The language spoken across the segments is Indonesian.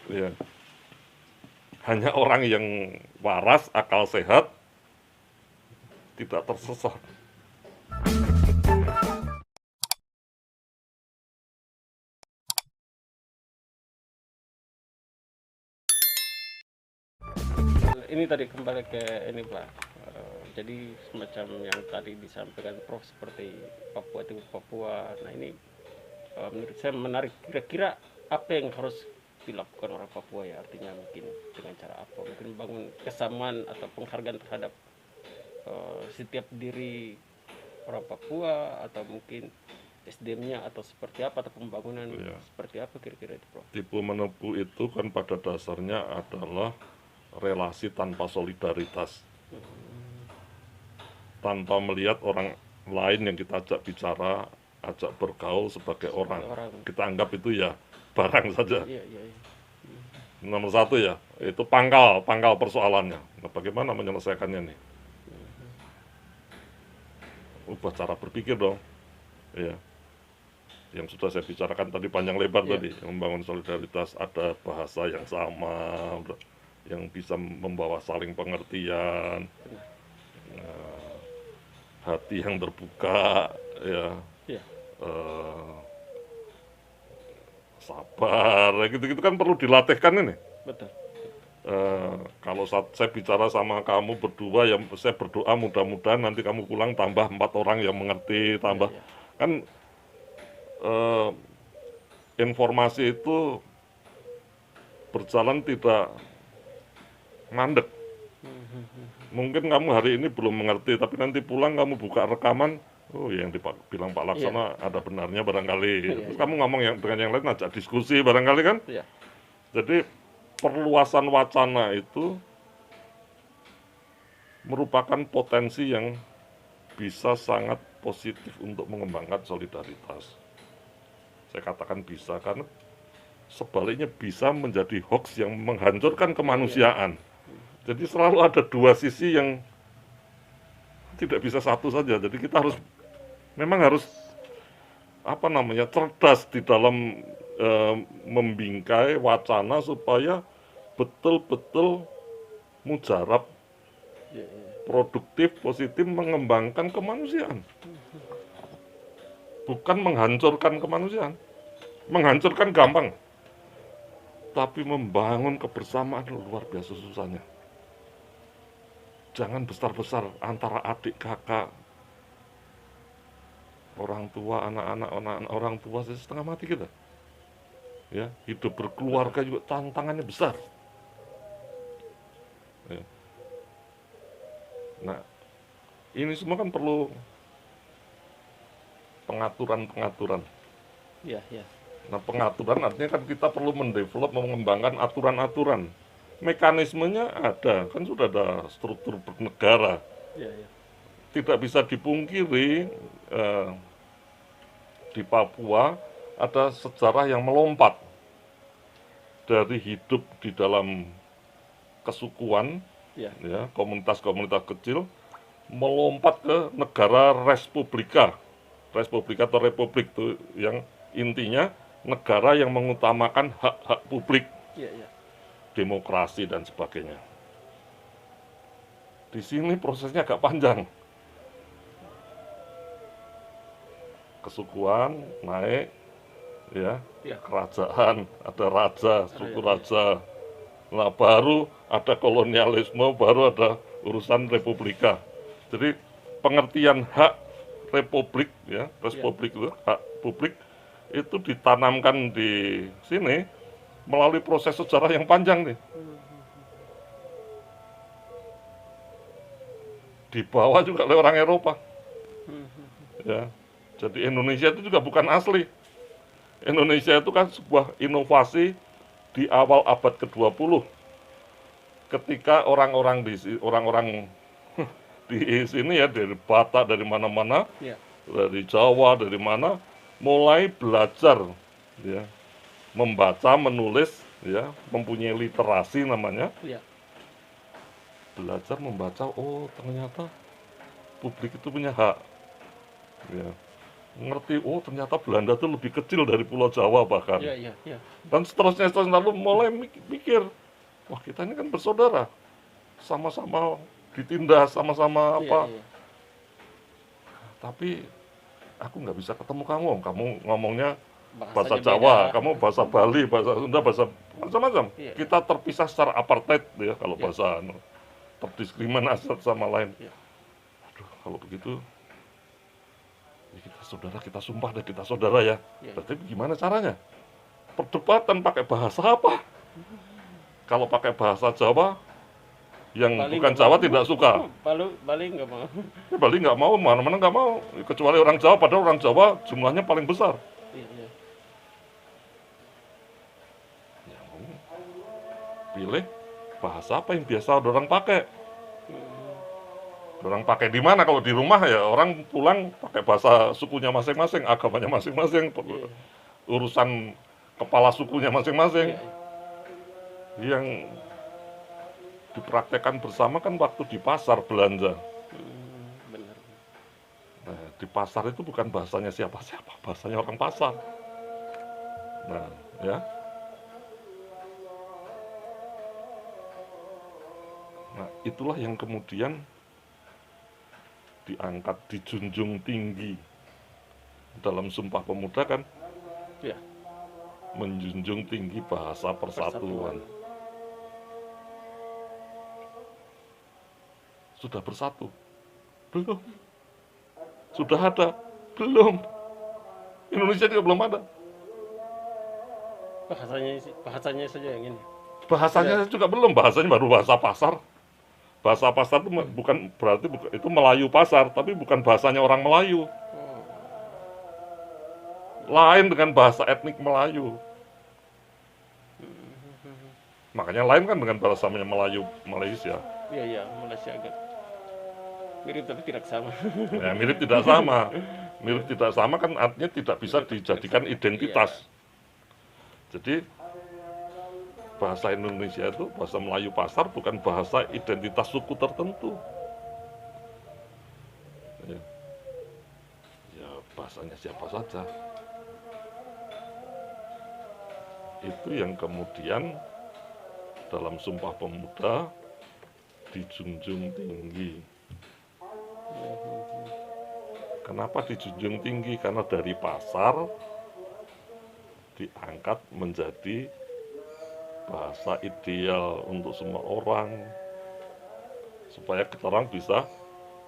Ya, hanya orang yang waras, akal sehat, tidak tersesat. Ini tadi kembali ke ini Pak. Jadi semacam yang tadi disampaikan Prof seperti Papua Timur Papua. Nah ini menurut saya menarik. Kira-kira apa yang harus dilakukan orang Papua ya? Artinya mungkin dengan cara apa? Mungkin bangun kesamaan atau penghargaan terhadap setiap diri orang Papua, atau mungkin SDM-nya, atau seperti apa, atau pembangunan Ya. seperti apa kira-kira itu Prof? Tipu menipu itu kan pada dasarnya adalah relasi tanpa solidaritas, tanpa melihat orang lain yang kita ajak bicara, ajak bergaul sebagai orang. Sebagai orang. Kita anggap itu ya barang saja. Iya, iya, iya. Nomor satu ya, itu pangkal persoalannya. Nah, bagaimana menyelesaikannya nih? Ubah cara berpikir dong. Ya, yang sudah saya bicarakan tadi panjang lebar Iya. tadi, membangun solidaritas, ada bahasa yang sama, yang bisa membawa saling pengertian, hati yang terbuka, ya, Iya, eh, sabar, gitu-gitu kan perlu dilatihkan ini. betul. Kalau saya bicara sama kamu berdua, ya saya berdoa mudah-mudahan nanti kamu pulang tambah 4 orang yang mengerti, Iya, tambah iya. kan eh, informasi itu berjalan tidak mandek. Mungkin kamu hari ini belum mengerti, tapi nanti pulang kamu buka rekaman, oh yang bilang Pak Iya, Laksana ada benarnya barangkali. iya, Terus iya. kamu ngomong dengan yang lain, ajak diskusi barangkali kan. Iya, Jadi perluasan wacana itu merupakan potensi yang bisa sangat positif untuk mengembangkan solidaritas. Saya katakan bisa karena sebaliknya bisa menjadi hoax yang menghancurkan iya, iya. kemanusiaan. Jadi selalu ada dua sisi yang tidak bisa satu saja. Jadi kita memang harus cerdas di dalam membingkai wacana supaya betul-betul mujarab, Iya, iya. produktif, positif, mengembangkan kemanusiaan, bukan menghancurkan kemanusiaan. Menghancurkan gampang, tapi membangun kebersamaan luar biasa susahnya. Jangan besar-besar antara adik kakak, orang tua, anak-anak, orang tua setengah mati kita. Ya, hidup Betul. berkeluarga juga tantangannya besar. Ya. Nah, ini semua kan perlu pengaturan-pengaturan. Iya, iya. Nah, pengaturan artinya kan kita perlu mendevelop, mengembangkan aturan-aturan. Mekanismenya ada, kan sudah ada struktur bernegara. Iya, iya. Tidak bisa dipungkiri di Papua ada sejarah yang melompat dari hidup di dalam kesukuan, Iya. ya, komunitas-komunitas kecil, melompat ke negara respublika, atau republik itu yang intinya negara yang mengutamakan hak-hak publik, Iya, iya. demokrasi dan sebagainya. Di sini prosesnya agak panjang. Kesukuan naik, ya, Iya. kerajaan, ada raja, struktur Iya. raja. Nah, baru ada kolonialisme, baru ada urusan republika. Jadi pengertian hak republik, ya, Iya. republik itu hak publik itu ditanamkan di sini melalui proses sejarah yang panjang nih. Dibawa juga oleh orang Eropa, ya. Jadi Indonesia itu juga bukan asli. Indonesia itu kan sebuah inovasi di awal abad ke-20, ketika orang-orang di sini ya, dari Batak, dari mana-mana, Iya. dari Jawa, dari mana, mulai belajar, ya, membaca, menulis, ya, mempunyai literasi namanya, Iya. belajar membaca, oh ternyata publik itu punya hak, ya. ngerti, oh ternyata Belanda itu lebih kecil dari Pulau Jawa bahkan. Iya, iya, iya. Dan seterusnya lalu mulai mikir, wah kita ini kan bersaudara, sama-sama ditindas, sama-sama Iya, apa. iya. Tapi aku nggak bisa ketemu kamu ngomongnya bahasa Bahasanya Jawa, beda. kamu bahasa Bali, bahasa Sunda, bahasa macam-macam. Iya. Kita terpisah secara apartheid ya kalau Iya. bahasa terdiskriminasi sama lain. Iya. Aduh, kalau begitu ya kita saudara, kita sumpah deh kita saudara ya. Iya. Berarti gimana caranya? Perdebatan pakai bahasa apa? Kalau pakai bahasa Jawa yang Bali bukan nggak Jawa mau. tidak suka. Bali nggak mau. Ya, Bali nggak mau, mana-mana nggak mau. Kecuali orang Jawa, padahal orang Jawa jumlahnya paling besar. Iya, iya. Ya, pilih bahasa apa yang biasa orang pakai. Orang pakai di mana? Kalau di rumah ya orang pulang pakai bahasa sukunya masing-masing, agamanya masing-masing, Iya. urusan kepala sukunya masing-masing. Iya, iya. Yang dipraktekkan bersama kan waktu di pasar belanja. Benar. Nah, di pasar itu bukan bahasanya siapa-siapa, bahasanya orang pasar. Nah, ya. Nah, itulah yang kemudian diangkat, dijunjung tinggi dalam Sumpah Pemuda kan, Iya. menjunjung tinggi bahasa persatuan. Sudah bersatu? Belum. Sudah ada? Belum. Indonesia juga belum ada. Bahasanya saja yang ini. Bahasanya juga belum, bahasanya baru bahasa pasar. Bahasa pasar itu bukan berarti itu Melayu pasar, tapi bukan bahasanya orang Melayu. Lain dengan bahasa etnik Melayu. Makanya lain kan dengan bahasanya Melayu Malaysia. Iya, iya, Malaysia agak mirip tapi tidak sama. Ya, mirip tidak sama. Mirip tidak sama kan artinya tidak bisa dijadikan identitas. Jadi bahasa Indonesia itu, bahasa Melayu pasar bukan bahasa identitas suku tertentu. Ya, ya bahasanya siapa saja. Itu yang kemudian dalam Sumpah Pemuda dijunjung tinggi. Kenapa dijunjung tinggi? Karena dari pasar diangkat menjadi bahasa ideal untuk semua orang, supaya kita orang bisa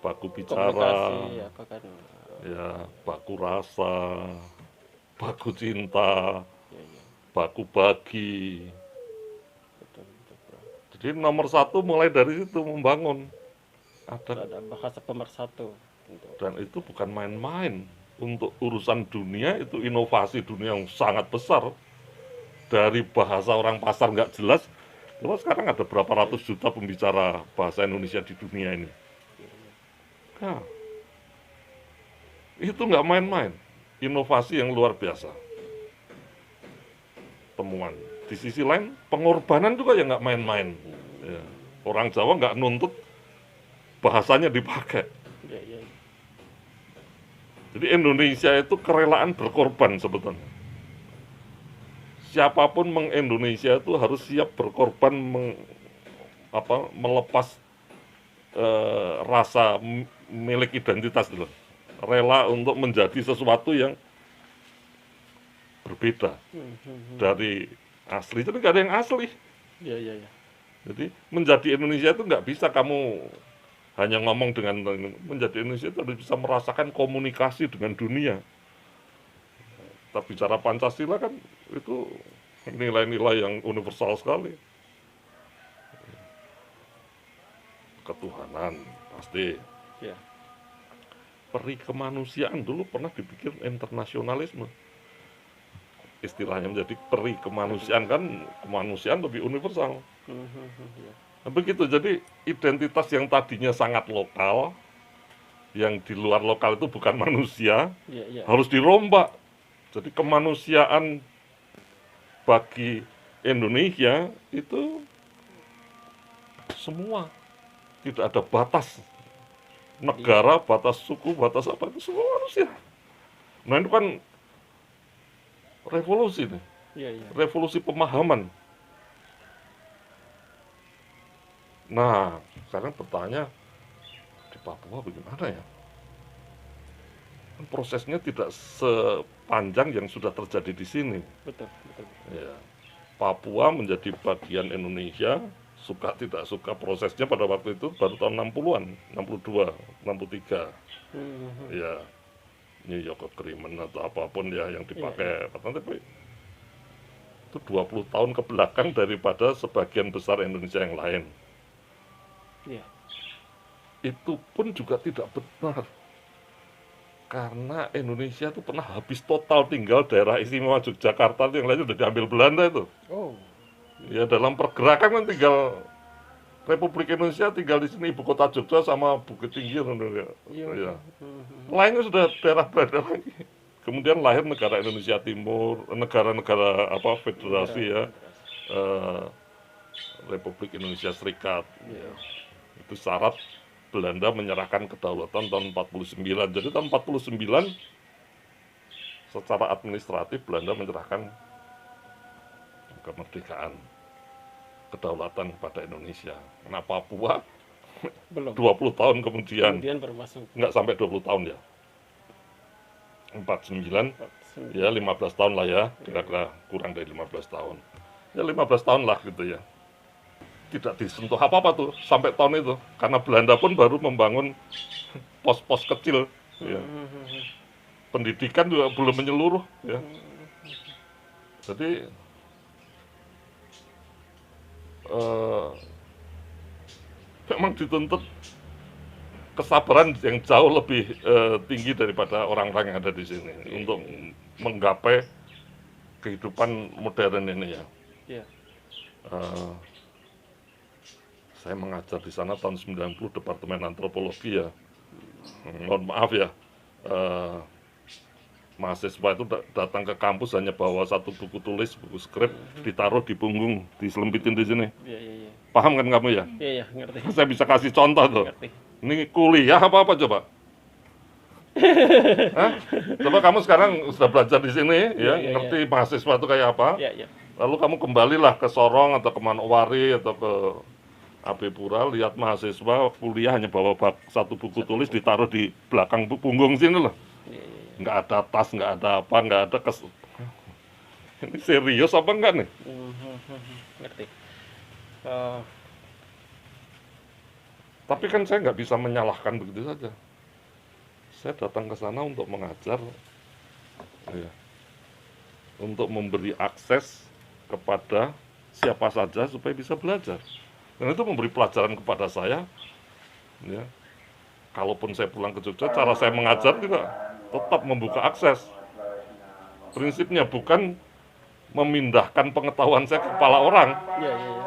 baku bicara, Komunikasi apa kan? ya baku rasa, baku cinta, Iya, iya. baku bagi. Betul, betul, bro. Jadi nomor satu mulai dari situ membangun. Ada bahasa pemersatu. Dan itu bukan main-main. Untuk urusan dunia itu inovasi dunia yang sangat besar. Dari bahasa orang pasar nggak jelas, terus sekarang ada berapa ratus juta pembicara bahasa Indonesia di dunia ini. Nah, itu nggak main-main. Inovasi yang luar biasa. Temuan. Di sisi lain, pengorbanan juga ya nggak main-main. Ya. Orang Jawa nggak nuntut bahasanya dipakai. Iya, iya. Jadi Indonesia itu kerelaan berkorban sebetulnya. Siapapun meng-Indonesia itu harus siap berkorban melepas rasa milik identitas dulu. Rela untuk menjadi sesuatu yang berbeda dari asli. Jadi nggak ada yang asli. Iya, iya, iya. Jadi menjadi Indonesia itu nggak bisa kamu hanya ngomong dengan menjadi Indonesia itu harus bisa merasakan komunikasi dengan dunia. Kita bicara Pancasila kan itu nilai-nilai yang universal sekali. Ketuhanan pasti. Iya. Peri kemanusiaan dulu pernah dipikir internasionalisme. Istilahnya menjadi peri kemanusiaan kan, kemanusiaan lebih universal. Iya. Nah, begitu, jadi identitas yang tadinya sangat lokal, yang di luar lokal itu bukan manusia, Iya, iya. harus dirombak. Jadi kemanusiaan bagi Indonesia itu semua, tidak ada batas negara, batas suku, batas apa, itu semua manusia. Nah itu kan revolusi nih, Iya, iya. revolusi pemahaman. Nah, sekarang bertanya di Papua bagaimana ya? Kan prosesnya tidak sepanjang yang sudah terjadi di sini. Betul, betul. Ya. Papua menjadi bagian Indonesia, suka tidak suka prosesnya pada waktu itu baru tahun 60-an, 62, 63. Ya, New York Agreement atau apapun ya yang dipakai. Tapi itu 20 tahun ke belakang daripada sebagian besar Indonesia yang lain. Iya. Itu pun juga tidak benar. Karena Indonesia itu pernah habis total, tinggal daerah istimewa Yogyakarta, yang lainnya sudah diambil Belanda itu. Oh, Ya dalam pergerakan kan tinggal Republik Indonesia, tinggal di sini ibu kota Jogja sama Bukit Tinggi. iya. Ya. Lainnya sudah daerah Belanda lagi. Kemudian lahir negara Indonesia Timur, negara-negara apa federasi ya, Republik Indonesia Serikat. Ya. Itu syarat Belanda menyerahkan kedaulatan tahun 49. Jadi tahun 49 secara administratif Belanda menyerahkan kemerdekaan, kedaulatan kepada Indonesia. Nah Papua Belum. 20 tahun kemudian, Kemudian baru masuk. nggak sampai 20 tahun ya. 49, ya 15 tahun lah ya, kira-kira kurang dari 15 tahun. Ya 15 tahun lah gitu ya. Tidak disentuh apa-apa tuh sampai tahun itu, karena Belanda pun baru membangun pos-pos kecil. Ya. Pendidikan juga belum menyeluruh. Ya. Jadi memang dituntut kesabaran yang jauh lebih tinggi daripada orang-orang yang ada di sini untuk menggapai kehidupan modern ini ya. Iya. Saya mengajar di sana tahun 90 Departemen Antropologi ya. Mohon maaf ya, mahasiswa itu datang ke kampus hanya bawa satu buku tulis, buku skrip, ditaruh di punggung, diselempitin di sini. Iya, iya, iya. Paham kan kamu ya? Iya, iya, ngerti. Saya bisa kasih contoh tuh. Ngerti. Ini kuliah apa coba? Hah? Coba kamu sekarang sudah belajar di sini, ya, Iya, ngerti mahasiswa itu kayak apa? Iya, iya. Lalu kamu kembalilah ke Sorong atau ke Manokwari atau ke AB Pura, lihat mahasiswa kuliah hanya bawa satu buku tulis ditaruh di belakang punggung sini loh. Iya, iya, iya. Nggak ada tas, nggak ada apa, nggak ada Ini serius apa enggak nih? Ngerti. Tapi kan saya nggak bisa menyalahkan begitu saja. Saya datang ke sana untuk mengajar, ya, untuk memberi akses kepada siapa saja supaya bisa belajar. Dan itu memberi pelajaran kepada saya. Ya. Kalaupun saya pulang ke Jogja, cara saya mengajar juga tetap membuka akses. Prinsipnya bukan memindahkan pengetahuan saya ke kepala orang, Iya, iya, iya.